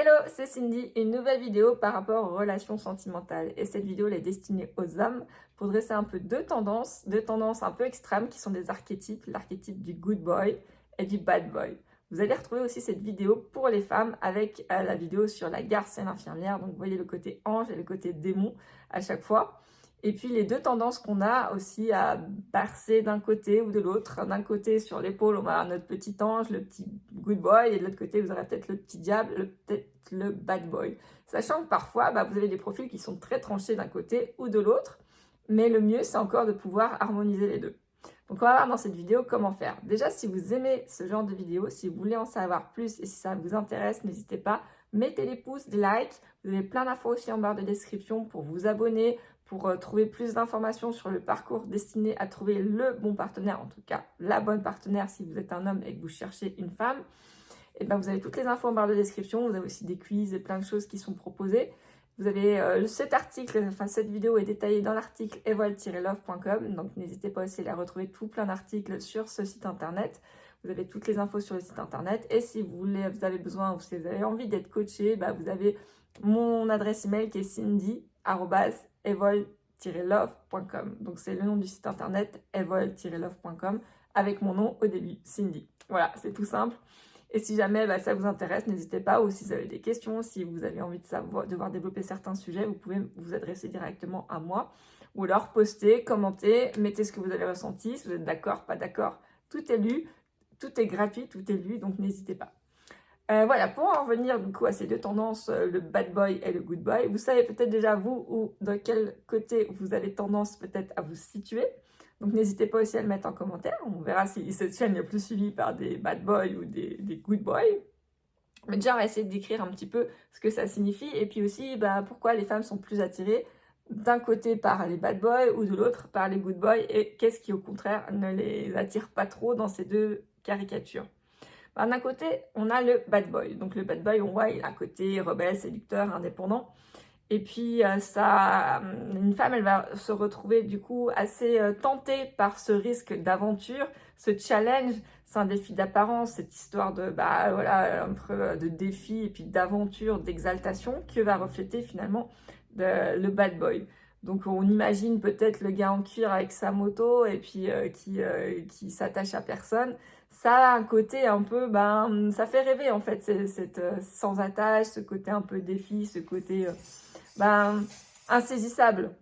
Hello, c'est Cindy, une nouvelle vidéo par rapport aux relations sentimentales. Et cette vidéo elle est destinée aux hommes pour dresser un peu deux tendances un peu extrêmes qui sont des archétypes, l'archétype du good boy et du bad boy. Vous allez retrouver aussi cette vidéo pour les femmes avec la vidéo sur la garce et l'infirmière. Donc vous voyez le côté ange et le côté démon à chaque fois. Et puis les deux tendances qu'on a aussi à bercer d'un côté ou de l'autre. D'un côté sur l'épaule, on va avoir notre petit ange, le petit good boy, et de l'autre côté, vous aurez peut-être le petit diable, peut-être le bad boy. Sachant que parfois, vous avez des profils qui sont très tranchés d'un côté ou de l'autre, mais le mieux, c'est encore de pouvoir harmoniser les deux. Donc on va voir dans cette vidéo comment faire. Déjà, si vous aimez ce genre de vidéo, si vous voulez en savoir plus et si ça vous intéresse, n'hésitez pas, mettez des pouces, des likes. Vous avez plein d'infos aussi en barre de description pour vous abonner, pour trouver plus d'informations sur le parcours destiné à trouver le bon partenaire, en tout cas la bonne partenaire si vous êtes un homme et que vous cherchez une femme. Et vous avez toutes les infos en barre de description. Vous avez aussi des quiz et plein de choses qui sont proposées. Vous avez cette vidéo est détaillée dans l'article evol-love.com, donc n'hésitez pas aussi à la retrouver tout plein d'articles sur ce site internet. Vous avez toutes les infos sur le site internet et si vous avez besoin ou si vous avez envie d'être coaché, vous avez mon adresse email qui est cindy@evol-love.com. Donc c'est le nom du site internet evol-love.com avec mon nom au début, Cindy. Voilà, c'est tout simple. Et si jamais ça vous intéresse, n'hésitez pas, ou si vous avez des questions, si vous avez envie de voir développer certains sujets, vous pouvez vous adresser directement à moi. Ou alors postez, commentez, mettez ce que vous avez ressenti, si vous êtes d'accord, pas d'accord, tout est lu, tout est gratuit, tout est lu, donc n'hésitez pas. Voilà, pour en revenir du coup à ces deux tendances, le bad boy et le good boy, vous savez peut-être déjà vous ou dans quel côté vous avez tendance peut-être à vous situer. Donc n'hésitez pas aussi à le mettre en commentaire. On verra si cette chaîne est plus suivie par des bad boys ou des good boys. Mais déjà, on va essayer de décrire un petit peu ce que ça signifie. Et puis aussi, pourquoi les femmes sont plus attirées d'un côté par les bad boys ou de l'autre par les good boys. Et qu'est-ce qui, au contraire, ne les attire pas trop dans ces deux caricatures. D'un côté, on a le bad boy. Donc le bad boy, on voit, il a un côté rebelle, séducteur, indépendant. Et puis, une femme, elle va se retrouver du coup assez tentée par ce risque d'aventure, ce challenge. C'est un défi d'apparence, cette histoire de, un peu de défi et puis d'aventure, d'exaltation que va refléter finalement le bad boy. Donc, on imagine peut-être le gars en cuir avec sa moto et puis qui s'attache à personne. Ça a un côté un peu, ça fait rêver en fait, cette sans attache, ce côté un peu défi, ce côté insaisissable.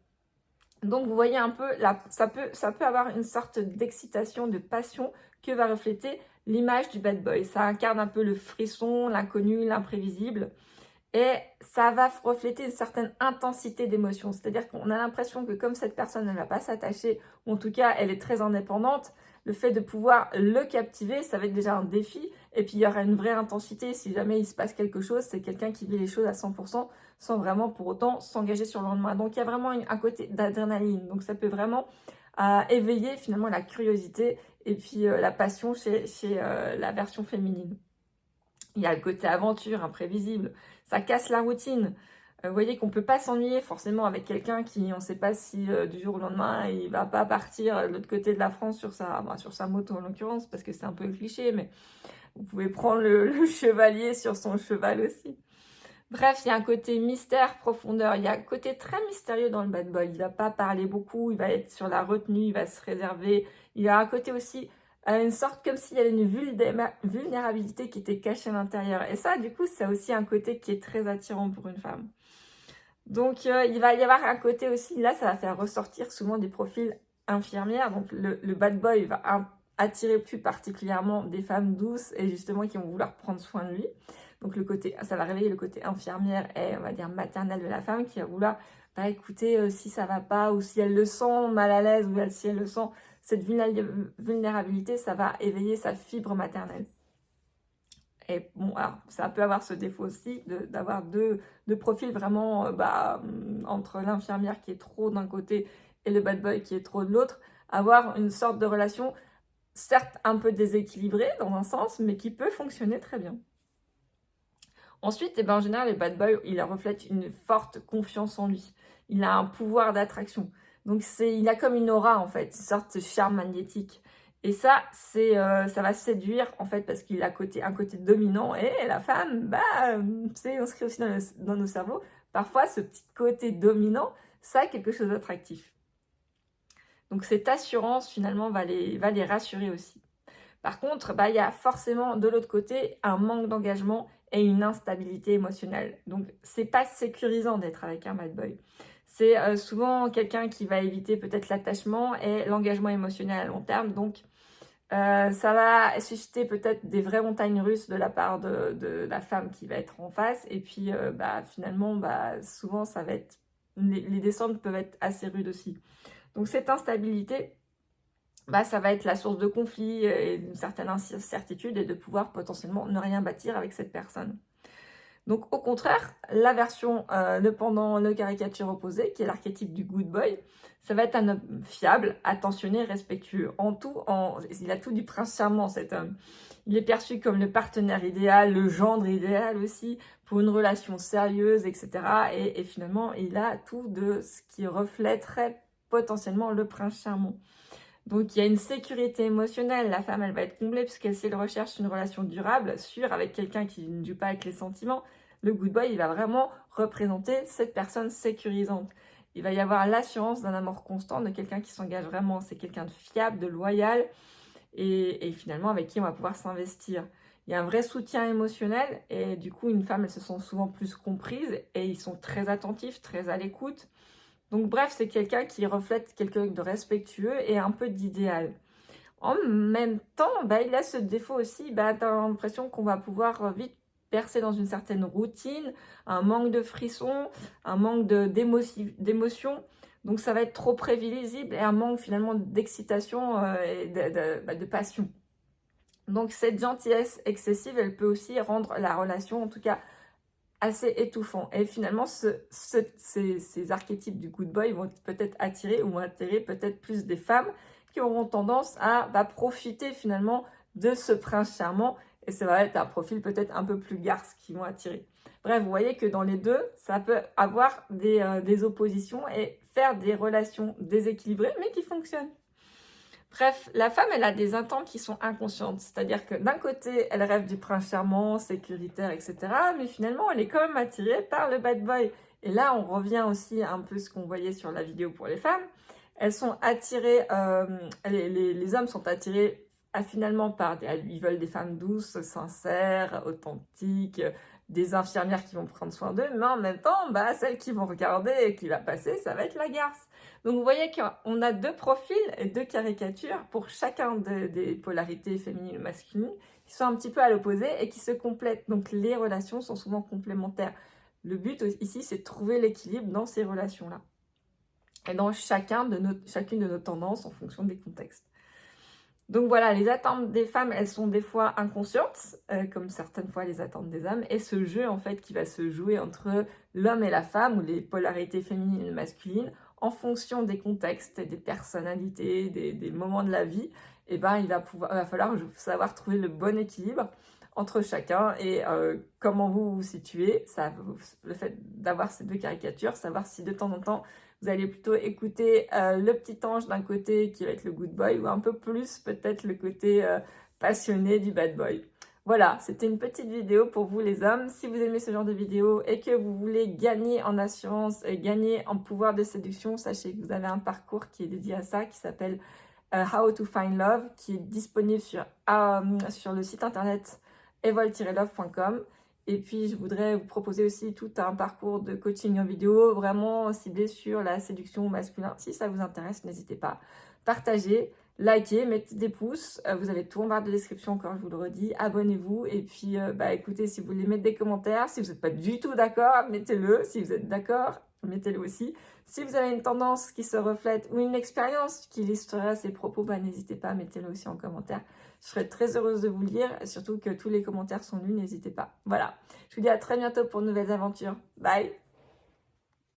Donc vous voyez un peu, ça peut avoir une sorte d'excitation, de passion que va refléter l'image du bad boy. Ça incarne un peu le frisson, l'inconnu, l'imprévisible. Et ça va refléter une certaine intensité d'émotion. C'est-à-dire qu'on a l'impression que comme cette personne ne va pas s'attacher, ou en tout cas elle est très indépendante, le fait de pouvoir le captiver, ça va être déjà un défi. Et puis il y aura une vraie intensité. Si jamais il se passe quelque chose, c'est quelqu'un qui vit les choses à 100% sans vraiment pour autant s'engager sur le lendemain. Donc il y a vraiment un côté d'adrénaline. Donc ça peut vraiment éveiller finalement la curiosité et puis la passion chez la version féminine. Il y a le côté aventure, imprévisible. Ça casse la routine. Vous voyez qu'on ne peut pas s'ennuyer forcément avec quelqu'un qui, on ne sait pas si du jour au lendemain, il ne va pas partir de l'autre côté de la France sur sa moto en l'occurrence, parce que c'est un peu cliché, mais vous pouvez prendre le chevalier sur son cheval aussi. Bref, il y a un côté mystère, profondeur. Il y a un côté très mystérieux dans le bad boy. Il ne va pas parler beaucoup, il va être sur la retenue, il va se réserver. Il y a un côté aussi une sorte comme s'il y avait une vulnérabilité qui était cachée à l'intérieur. Et ça, du coup, c'est aussi un côté qui est très attirant pour une femme. Donc, il va y avoir un côté aussi, là, ça va faire ressortir souvent des profils infirmières. Donc, le bad boy va attirer plus particulièrement des femmes douces et justement qui vont vouloir prendre soin de lui. Donc, ça va réveiller le côté infirmière et, on va dire, maternelle de la femme qui va vouloir, écouter si ça va pas ou si elle le sent mal à l'aise ou si elle le sent cette vulnérabilité, ça va éveiller sa fibre maternelle. Et bon, alors, ça peut avoir ce défaut aussi d'avoir deux profils vraiment entre l'infirmière qui est trop d'un côté et le bad boy qui est trop de l'autre, avoir une sorte de relation, certes un peu déséquilibrée dans un sens, mais qui peut fonctionner très bien. Ensuite, en général, le bad boy, il reflète une forte confiance en lui. Il a un pouvoir d'attraction. Donc, il a comme une aura, en fait, une sorte de charme magnétique. Et ça, ça va séduire, en fait, parce qu'il a un côté dominant. Et la femme, bah, c'est inscrit aussi dans nos cerveaux. Parfois, ce petit côté dominant, ça a quelque chose d'attractif. Donc, cette assurance, finalement, va les rassurer aussi. Par contre, bah, il y a forcément, de l'autre côté, un manque d'engagement et une instabilité émotionnelle. Donc, c'est pas sécurisant d'être avec un bad boy. C'est souvent quelqu'un qui va éviter peut-être l'attachement et l'engagement émotionnel à long terme. Donc, ça va susciter peut-être des vraies montagnes russes de la part de la femme qui va être en face. Et puis, bah, finalement, bah, souvent, ça va être... Les descentes peuvent être assez rudes aussi. Donc, cette instabilité, bah, ça va être la source de conflits et d'une certaine incertitude et de pouvoir potentiellement ne rien bâtir avec cette personne. Donc, au contraire, la version, le pendant, le caricature opposé, qui est l'archétype du good boy, ça va être un homme fiable, attentionné, respectueux. Il a tout du prince charmant, cet homme. Il est perçu comme le partenaire idéal, le gendre idéal aussi, pour une relation sérieuse, etc. Et finalement, il a tout de ce qui reflèterait potentiellement le prince charmant. Donc, il y a une sécurité émotionnelle. La femme, elle va être comblée puisqu'elle s'il recherche une relation durable, sûre, avec quelqu'un qui ne joue pas avec les sentiments. Le good boy, il va vraiment représenter cette personne sécurisante. Il va y avoir l'assurance d'un amour constant, de quelqu'un qui s'engage vraiment. C'est quelqu'un de fiable, de loyal et finalement avec qui on va pouvoir s'investir. Il y a un vrai soutien émotionnel et du coup, une femme, elle se sent souvent plus comprise et ils sont très attentifs, très à l'écoute. Donc bref, c'est quelqu'un qui reflète quelqu'un de respectueux et un peu d'idéal. En même temps, bah, il a ce défaut aussi, bah, tu as l'impression qu'on va pouvoir vite percer dans une certaine routine, un manque de frisson, un manque d'émotion. Donc ça va être trop prévisible et un manque finalement d'excitation et de passion. Donc cette gentillesse excessive, elle peut aussi rendre la relation, en tout cas, assez étouffant. Et finalement, ces archétypes du good boy vont peut-être attirer ou attirer peut-être plus des femmes qui auront tendance à profiter finalement de ce prince charmant. Et ça va être un profil peut-être un peu plus garce qui vont attirer. Bref, vous voyez que dans les deux, ça peut avoir des oppositions et faire des relations déséquilibrées, mais qui fonctionnent. Bref, la femme, elle a des attentes qui sont inconscientes. C'est-à-dire que d'un côté, elle rêve du prince charmant, sécuritaire, etc. Mais finalement, elle est quand même attirée par le bad boy. Et là, on revient aussi un peu à ce qu'on voyait sur la vidéo pour les femmes. Elles sont attirées, les hommes sont attirés finalement par, ils veulent des femmes douces, sincères, authentiques, des infirmières qui vont prendre soin d'eux, mais en même temps, bah, celles qui vont regarder et qui va passer, ça va être la garce. Donc vous voyez qu'on a deux profils et deux caricatures pour chacun des polarités féminines et masculines qui sont un petit peu à l'opposé et qui se complètent. Donc les relations sont souvent complémentaires. Le but ici, c'est de trouver l'équilibre dans ces relations-là. Et dans chacune de nos tendances en fonction des contextes. Donc voilà, les attentes des femmes, elles sont des fois inconscientes, comme certaines fois les attentes des hommes. Et ce jeu, en fait, qui va se jouer entre l'homme et la femme, ou les polarités féminines et masculines, en fonction des contextes, des personnalités, des moments de la vie, et ben, il va falloir savoir trouver le bon équilibre entre chacun et comment vous vous situez. Le fait d'avoir ces deux caricatures, savoir si de temps en temps, vous allez plutôt écouter le petit ange d'un côté qui va être le good boy ou un peu plus peut-être le côté passionné du bad boy. Voilà, c'était une petite vidéo pour vous les hommes. Si vous aimez ce genre de vidéo et que vous voulez gagner en assurance et gagner en pouvoir de séduction, sachez que vous avez un parcours qui est dédié à ça, qui s'appelle How to Find Love, qui est disponible sur le site internet evol-love.com. Et puis, je voudrais vous proposer aussi tout un parcours de coaching en vidéo, vraiment ciblé sur la séduction masculine. Si ça vous intéresse, n'hésitez pas. Partagez, likez, mettez des pouces. Vous avez tout en barre de description, encore je vous le redis. Abonnez-vous. Et puis, écoutez, si vous voulez mettre des commentaires, si vous n'êtes pas du tout d'accord, mettez-le. Si vous êtes d'accord, mettez-le aussi. Si vous avez une tendance qui se reflète ou une expérience qui illustrerait ces propos, n'hésitez pas, mettez-le aussi en commentaire. Je serais très heureuse de vous lire, surtout que tous les commentaires sont lus, n'hésitez pas. Voilà, je vous dis à très bientôt pour de nouvelles aventures. Bye!